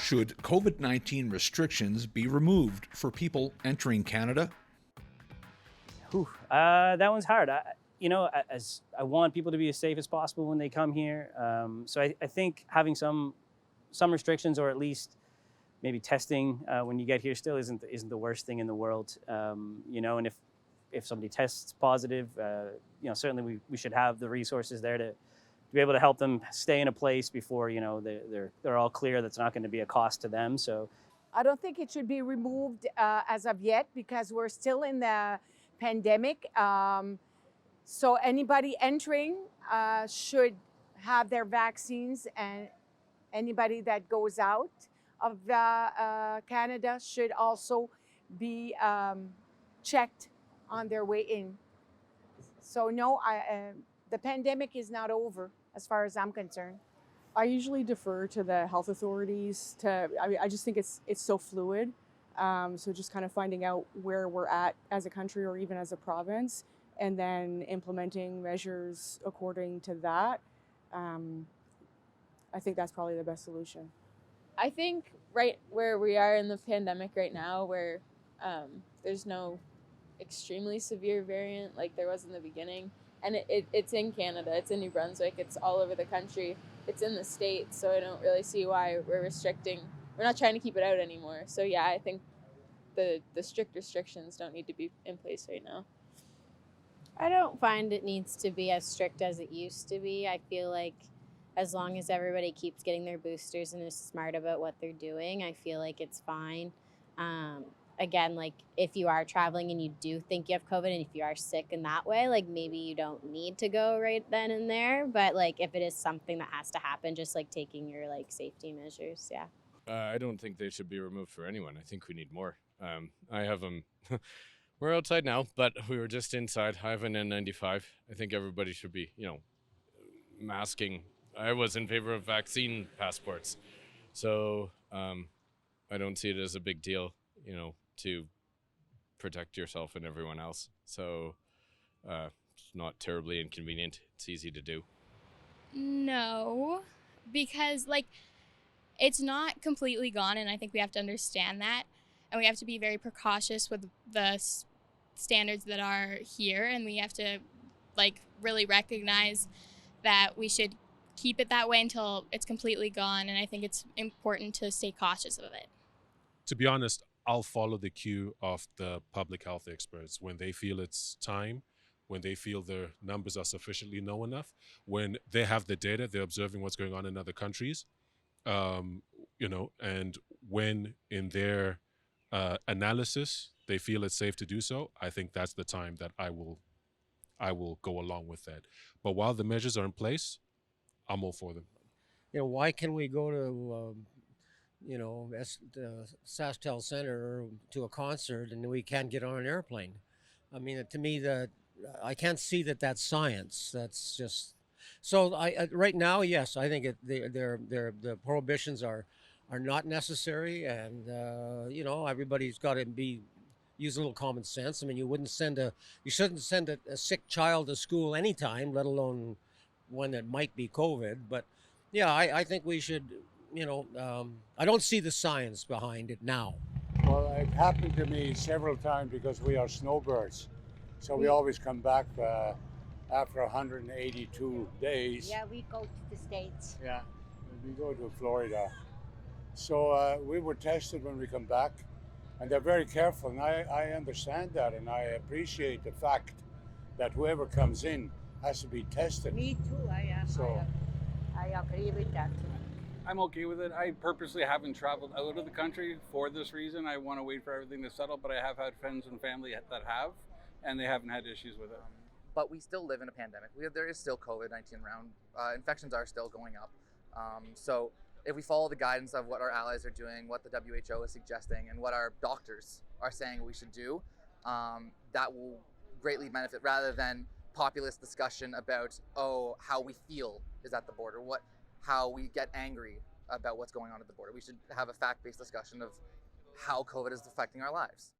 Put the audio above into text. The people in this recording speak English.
Should COVID-19 restrictions be removed for people entering Canada? That one's hard. As I want people to be as safe as possible when they come here. So I think having some restrictions, or at least maybe testing when you get here, still isn't the worst thing in the world. And if somebody tests positive, certainly we should have the resources there to be able to help them stay in a place before they're all clear. That's not going to be a cost to them. So I don't think it should be removed as of yet, because we're still in the pandemic. So anybody entering should have their vaccines, and anybody that goes out of Canada should also be checked on their way in. So no, the pandemic is not over as far as I'm concerned. I usually defer to the health authorities. I just think it's so fluid. So just kind of finding out where we're at as a country or even as a province, and then implementing measures according to that. I think that's probably the best solution. I think right where we are in the pandemic right now, where there's no extremely severe variant like there was in the beginning, and it's in Canada, it's in New Brunswick, it's all over the country, it's in the States, so I don't really see why we're restricting. We're not trying to keep it out anymore. So yeah, I think the strict restrictions don't need to be in place right now. I don't find it needs to be as strict as it used to be. I feel like as long as everybody keeps getting their boosters and is smart about what they're doing, I feel like it's fine. Again, like if you are traveling and you do think you have COVID, and if you are sick in that way, like maybe you don't need to go right then and there. But like if it is something that has to happen, just like taking your like safety measures, yeah. I don't think they should be removed for anyone. I think we need more. I have them. We're outside now, but we were just inside. I have an N95. I think everybody should be, masking. I was in favor of vaccine passports. So I don't see it as a big deal, to protect yourself and everyone else. So it's not terribly inconvenient. It's easy to do. No, because it's not completely gone, and I think we have to understand that, and we have to be very precautious with the standards that are here, and we have to really recognize that we should keep it that way until it's completely gone, and I think it's important to stay cautious of it. To be honest, I'll follow the cue of the public health experts. When they feel it's time, when they feel their numbers are sufficiently low enough, when they have the data, they're observing what's going on in other countries, and when in their analysis they feel it's safe to do so, I think that's the time that I will go along with that. But while the measures are in place, I'm all for them. Why can we go to the SaskTel Center to a concert and we can't get on an airplane? I mean, to me, I can't see that that's science. That's just so. Right now, yes, I think the prohibitions are not necessary, and everybody's got to use a little common sense. I mean, you shouldn't send a sick child to school anytime, let alone one that might be COVID. But yeah, I think we should. I don't see the science behind it now. Well, it happened to me several times because we are Snowbirds. So we always come back after 182 days. Yeah, we go to the States. Yeah, we go to Florida. So we were tested when we come back, and they're very careful. And I understand that, and I appreciate the fact that whoever comes in has to be tested. Me too. I agree with that. I'm okay with it. I purposely haven't traveled out of the country for this reason. I want to wait for everything to settle, but I have had friends and family that have, and they haven't had issues with it. But we still live in a pandemic. There is still COVID-19 around. Infections are still going up. So if we follow the guidance of what our allies are doing, what the WHO is suggesting, and what our doctors are saying we should do, that will greatly benefit, rather than populist discussion about, how we feel is at the border, how we get angry about what's going on at the border. We should have a fact-based discussion of how COVID is affecting our lives.